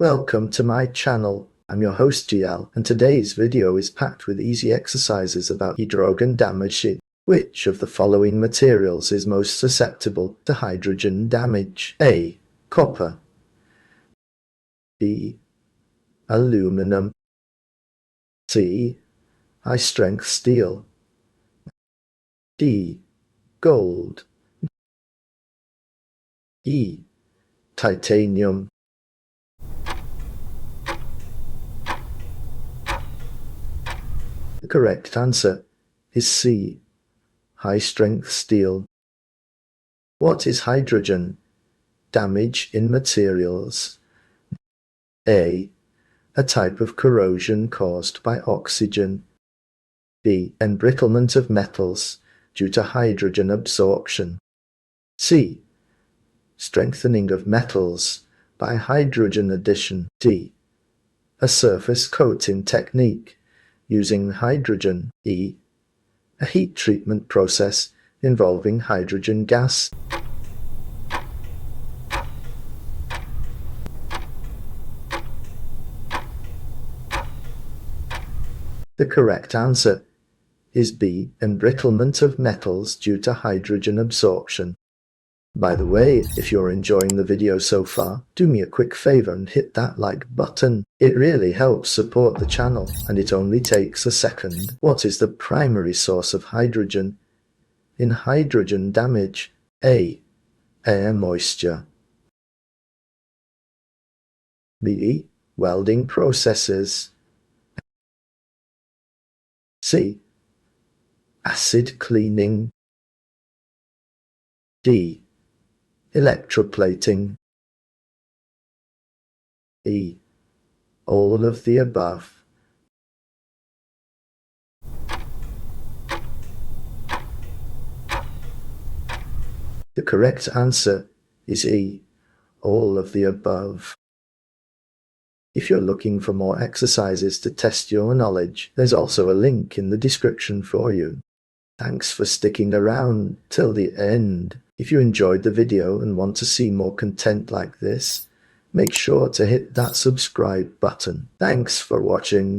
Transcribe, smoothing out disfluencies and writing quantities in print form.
Welcome to my channel. I'm your host GL, and today's video is packed with easy exercises about hydrogen damage. Which of the following materials is most susceptible to hydrogen damage? A. Copper. B. Aluminum. C. High-strength steel. D. Gold. E. Titanium. The correct answer is C. High-strength steel. What is hydrogen damage in materials? A. A type of corrosion caused by oxygen. B. Embrittlement of metals due to hydrogen absorption. C. Strengthening of metals by hydrogen addition. D. A surface coating technique using hydrogen. E. A heat treatment process involving hydrogen gas. The correct answer is B. Embrittlement of metals due to hydrogen absorption. By the way, if you're enjoying the video so far, do me a quick favor and hit that like button. It really helps support the channel, and it only takes a second. What is the primary source of hydrogen in hydrogen damage? A. Air moisture. B. Welding processes. C. Acid cleaning. D. Electroplating. E. All of the above. The correct answer is E. All of the above. If you're looking for more exercises to test your knowledge, there's also a link in the description for you. Thanks for sticking around till the end. If you enjoyed the video and want to see more content like this, make sure to hit that subscribe button. Thanks for watching.